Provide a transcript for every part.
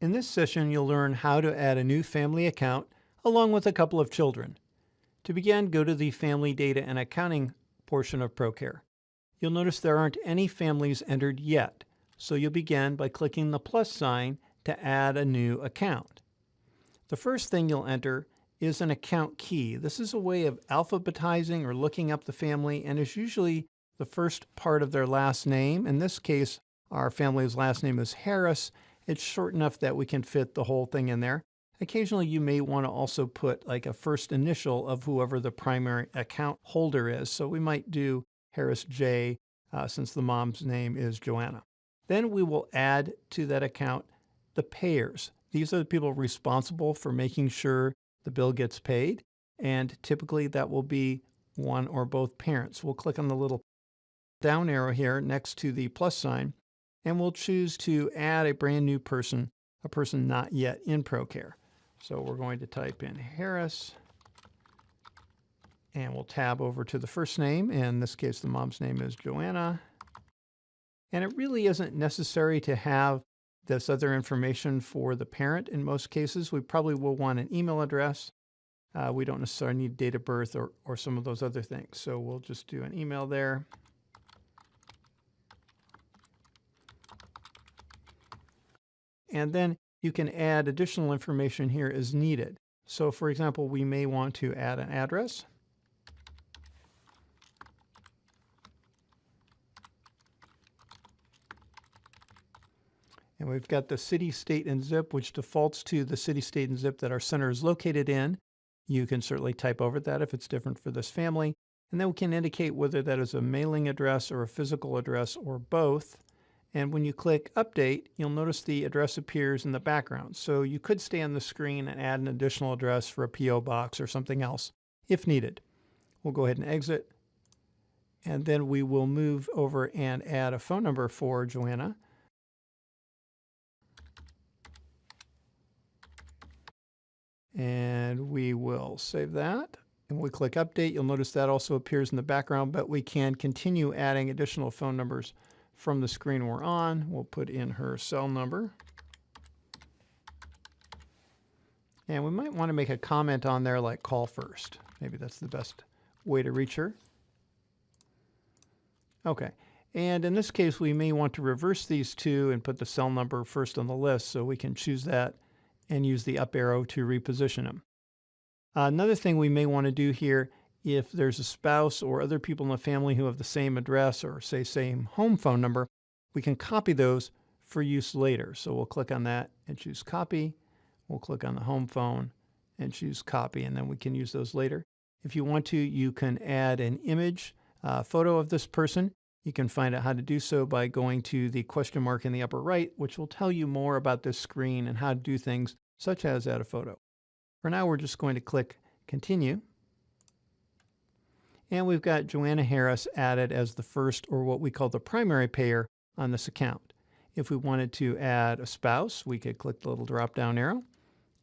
In this session, you'll learn how to add a new family account along with a couple of children. To begin, go to the Family Data and Accounting portion of Procare. You'll notice there aren't any families entered yet, so you'll begin by clicking the plus sign to add a new account. The first thing you'll enter is an account key. This is a way of alphabetizing or looking up the family and is usually the first part of their last name. In this case, our family's last name is Harris. It's short enough that we can fit the whole thing in there. Occasionally, you may want to also put like a first initial of whoever the primary account holder is. So we might do Harris J since the mom's name is Joanna. Then we will add to that account the payers. These are the people responsible for making sure the bill gets paid. And typically that will be one or both parents. We'll click on the little down arrow here next to the plus sign, and we'll choose to add a brand new person, a person not yet in Procare. So we're going to type in Harris, and we'll tab over to the first name. In this case, the mom's name is Joanna. And it really isn't necessary to have this other information for the parent. In most cases, we probably will want an email address. We don't necessarily need date of birth or some of those other things. So we'll just do an email there. And then you can add additional information here as needed. So for example, we may want to add an address. And we've got the city, state, and zip, which defaults to the city, state, and zip that our center is located in. You can certainly type over that if it's different for this family. And then we can indicate whether that is a mailing address or a physical address or both. And when you click Update, you'll notice the address appears in the background. So you could stay on the screen and add an additional address for a P.O. box or something else if needed. We'll go ahead and exit. And then we will move over and add a phone number for Joanna. And we will save that. And when we click Update, you'll notice that also appears in the background, but we can continue adding additional phone numbers from the screen we're on. We'll put in her cell number. And we might want to make a comment on there like call first. Maybe that's the best way to reach her. Okay. And in this case, we may want to reverse these two and put the cell number first on the list, so we can choose that and use the up arrow to reposition them. Another thing we may want to do here, if there's a spouse or other people in the family who have the same address or say same home phone number, we can copy those for use later. So we'll click on that and choose copy. We'll click on the home phone and choose copy, and then we can use those later. If you want to, you can add an image, photo of this person. You can find out how to do so by going to the question mark in the upper right, which will tell you more about this screen and how to do things such as add a photo. For now, we're just going to click Continue. And we've got Joanna Harris added as the first, or what we call the primary payer on this account. If we wanted to add a spouse, we could click the little drop-down arrow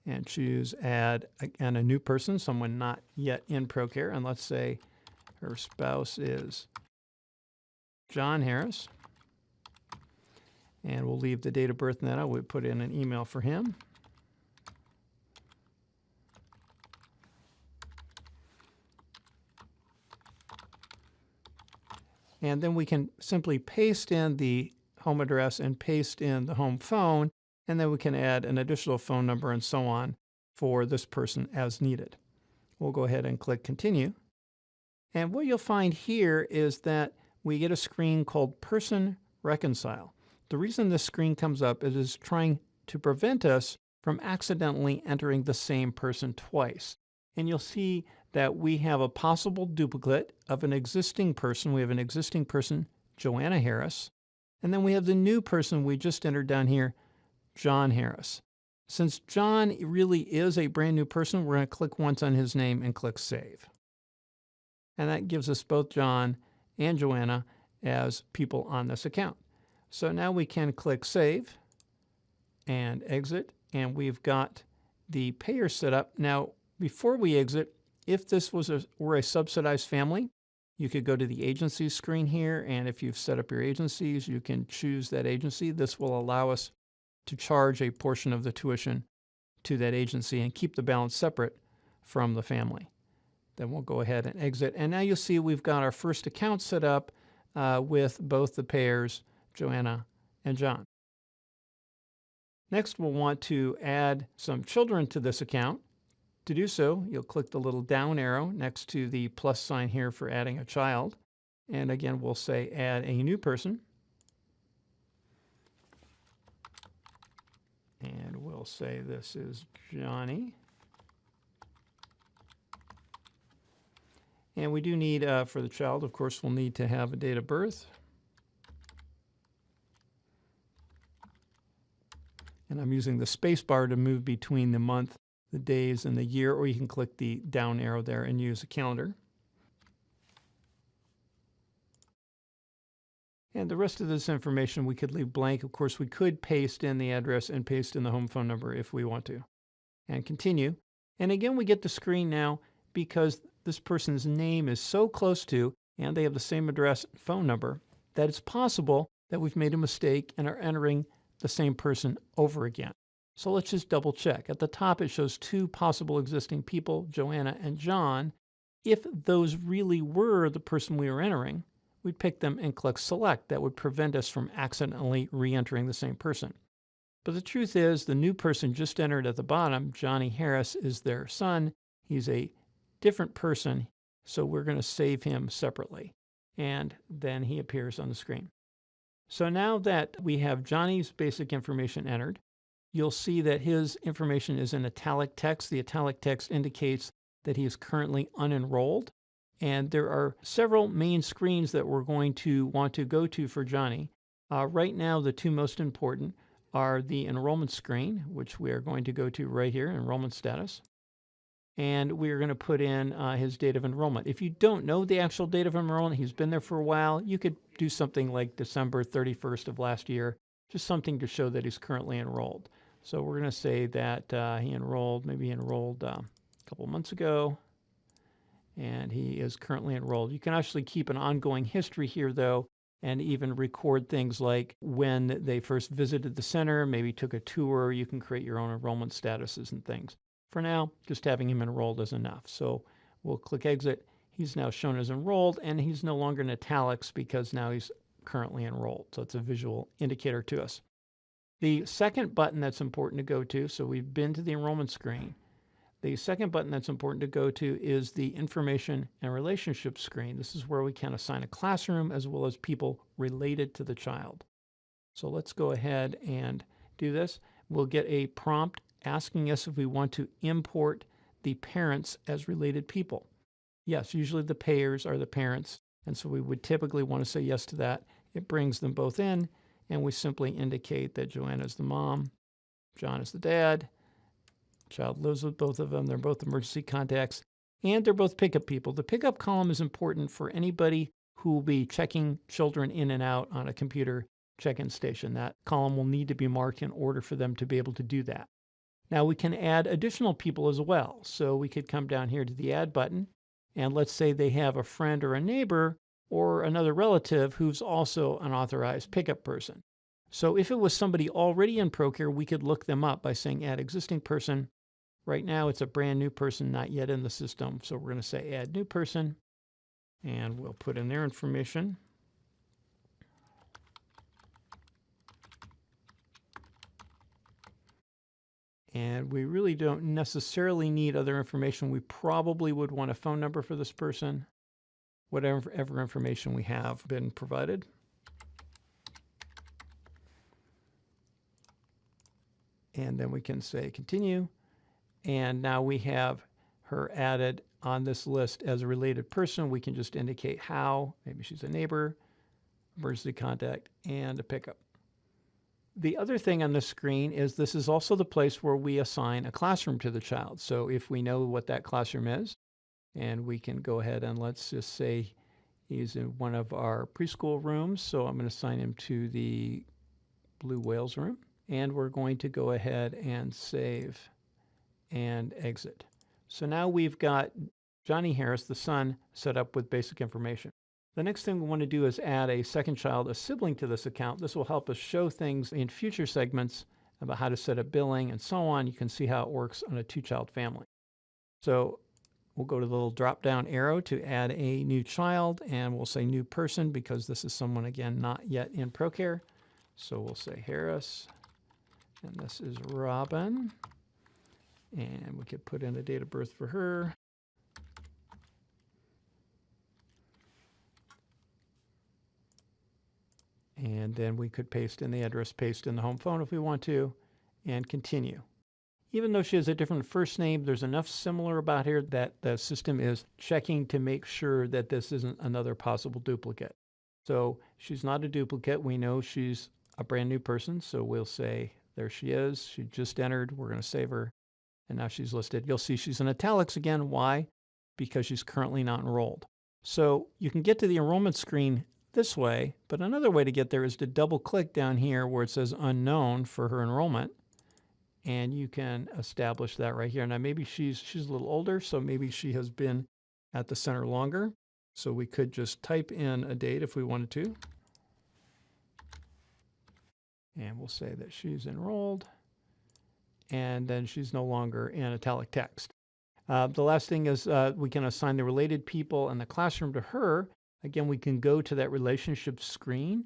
and choose Add and a new person, someone not yet in Procare. And let's say her spouse is John Harris. And we'll leave the date of birth in that. I would put in an email for him. And then we can simply paste in the home address and paste in the home phone, and then we can add an additional phone number and so on for this person as needed. We'll go ahead and click Continue. And what you'll find here is that we get a screen called Person Reconcile. The reason this screen comes up is it's trying to prevent us from accidentally entering the same person twice. And you'll see that we have a possible duplicate of an existing person. We have an existing person, Joanna Harris, and then we have the new person we just entered down here, John Harris. Since John really is a brand new person, we're going to click once on his name and click Save. And that gives us both John and Joanna as people on this account. So now we can click Save and exit, and we've got the payer set up. Now, before we exit, if this were a subsidized family, you could go to the agency screen here, and if you've set up your agencies, you can choose that agency. This will allow us to charge a portion of the tuition to that agency and keep the balance separate from the family. Then we'll go ahead and exit. And now you'll see we've got our first account set up with both the payers, Joanna and John. Next, we'll want to add some children to this account. To do so, you'll click the little down arrow next to the plus sign here for adding a child. And again, we'll say add a new person. And we'll say this is Johnny. And we do need, for the child, of course, we'll need to have a date of birth. And I'm using the space bar to move between the month, the days, and the year, or you can click the down arrow there and use a calendar. And the rest of this information we could leave blank. Of course, we could paste in the address and paste in the home phone number if we want to. And continue. And again, we get the screen now because this person's name is so close to, and they have the same address and phone number, that it's possible that we've made a mistake and are entering the same person over again. So let's just double check. At the top, it shows two possible existing people, Joanna and John. If those really were the person we were entering, we'd pick them and click select. That would prevent us from accidentally re-entering the same person. But the truth is, the new person just entered at the bottom, Johnny Harris, is their son. He's a different person, so we're going to save him separately. And then he appears on the screen. So now that we have Johnny's basic information entered, you'll see that his information is in italic text. The italic text indicates that he is currently unenrolled. And there are several main screens that we're going to want to go to for Johnny. Right now, the two most important are the enrollment screen, which we are going to go to right here, enrollment status. And we're going to put in his date of enrollment. If you don't know the actual date of enrollment, he's been there for a while, you could do something like December 31st of last year, just something to show that he's currently enrolled. So we're going to say that he enrolled a couple months ago, and he is currently enrolled. You can actually keep an ongoing history here, though, and even record things like when they first visited the center, maybe took a tour. You can create your own enrollment statuses and things. For now, just having him enrolled is enough. So we'll click exit. He's now shown as enrolled, and he's no longer in italics because now he's currently enrolled. So it's a visual indicator to us. The second button that's important to go to, so we've been to the enrollment screen. The second button that's important to go to is the information and relationship screen. This is where we can assign a classroom as well as people related to the child. So let's go ahead and do this. We'll get a prompt asking us if we want to import the parents as related people. Yes, usually the payers are the parents, and so we would typically want to say yes to that. It brings them both in, and we simply indicate that Joanna is the mom, John is the dad, child lives with both of them, they're both emergency contacts, and they're both pickup people. The pickup column is important for anybody who will be checking children in and out on a computer check-in station. That column will need to be marked in order for them to be able to do that. Now we can add additional people as well. So we could come down here to the add button, and let's say they have a friend or a neighbor or another relative who's also an authorized pickup person. So if it was somebody already in Procare, we could look them up by saying add existing person. Right now it's a brand new person not yet in the system, so we're going to say add new person, and we'll put in their information. And we really don't necessarily need other information. We probably would want a phone number for this person, whatever information we have been provided. And then we can say continue. And now we have her added on this list as a related person. We can just indicate how. Maybe she's a neighbor, emergency contact, and a pickup. The other thing on the screen is this is also the place where we assign a classroom to the child. So if we know what that classroom is, and we can go ahead and let's just say he's in one of our preschool rooms. So I'm going to assign him to the Blue Whales room. And we're going to go ahead and save and exit. So now we've got Johnny Harris, the son, set up with basic information. The next thing we want to do is add a second child, a sibling to this account. This will help us show things in future segments about how to set up billing and so on. You can see how it works on a 2-child family. So we'll go to the little drop-down arrow to add a new child, and we'll say new person because this is someone, again, not yet in Procare. So we'll say Harris, and this is Robin, and we could put in a date of birth for her. And then we could paste in the address, paste in the home phone if we want to, and continue. Even though she has a different first name, there's enough similar about here that the system is checking to make sure that this isn't another possible duplicate. So she's not a duplicate. We know she's a brand new person, so we'll say, there she is. She just entered. We're going to save her, and now she's listed. You'll see she's in italics again. Why? Because she's currently not enrolled. So you can get to the enrollment screen this way, but another way to get there is to double-click down here where it says unknown for her enrollment, and you can establish that right here. Now maybe she's a little older, so maybe she has been at the center longer. So we could just type in a date if we wanted to, and we'll say that she's enrolled, and then she's no longer in italic text. The last thing is we can assign the related people in the classroom to her. Again, we can go to that relationship screen,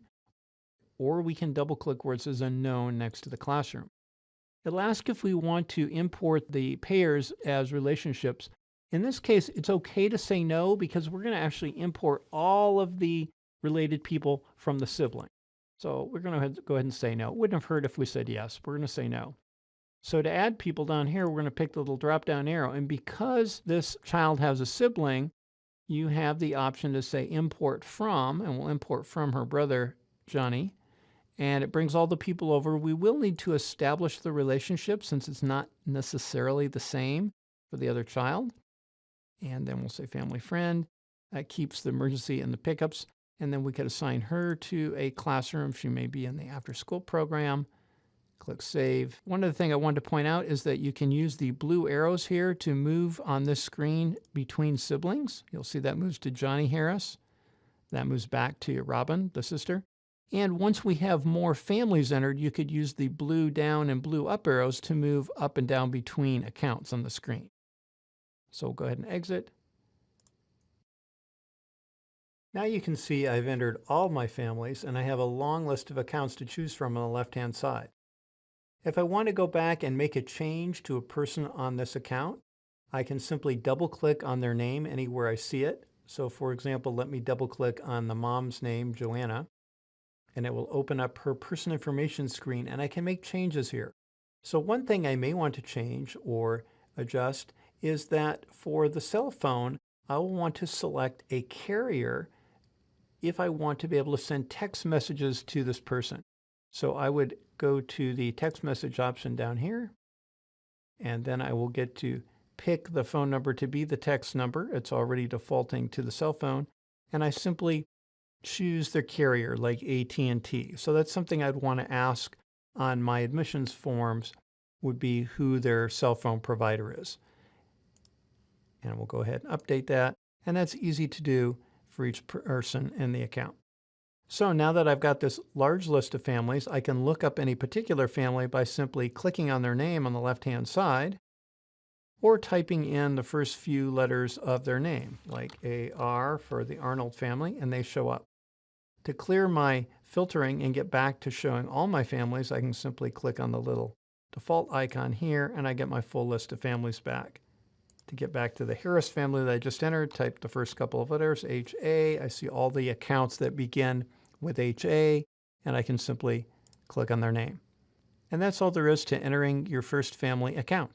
or we can double-click where it says unknown next to the classroom. It'll ask if we want to import the pairs as relationships. In this case, it's okay to say no because we're going to actually import all of the related people from the sibling. So we're going to go ahead and say no. It wouldn't have hurt if we said yes. We're going to say no. So to add people down here, we're going to pick the little drop-down arrow. And because this child has a sibling, you have the option to say import from, and we'll import from her brother, Johnny. And it brings all the people over. We will need to establish the relationship since it's not necessarily the same for the other child. And then we'll say family friend. That keeps the emergency and the pickups. And then we could assign her to a classroom. She may be in the after-school program. Click Save. One other thing I wanted to point out is that you can use the blue arrows here to move on this screen between siblings. You'll see that moves to Johnny Harris. That moves back to Robin, the sister. And once we have more families entered, you could use the blue down and blue up arrows to move up and down between accounts on the screen. So we'll go ahead and exit. Now you can see I've entered all my families, and I have a long list of accounts to choose from on the left-hand side. If I want to go back and make a change to a person on this account, I can simply double-click on their name anywhere I see it. So for example, let me double-click on the mom's name, Joanna, and it will open up her person information screen, and I can make changes here. So one thing I may want to change or adjust is that for the cell phone, I will want to select a carrier if I want to be able to send text messages to this person. So I would go to the text message option down here, and then I will get to pick the phone number to be the text number. It's already defaulting to the cell phone, and I simply choose the carrier like AT&T. So that's something I'd want to ask on my admissions forms, would be who their cell phone provider is. And we'll go ahead and update that, and that's easy to do for each person in the account. So now that I've got this large list of families, I can look up any particular family by simply clicking on their name on the left-hand side, or typing in the first few letters of their name, like AR for the Arnold family, and they show up. To clear my filtering and get back to showing all my families, I can simply click on the little default icon here, and I get my full list of families back. To get back to the Harris family that I just entered, type the first couple of letters, HA. I see all the accounts that begin with HA, and I can simply click on their name. And that's all there is to entering your first family account.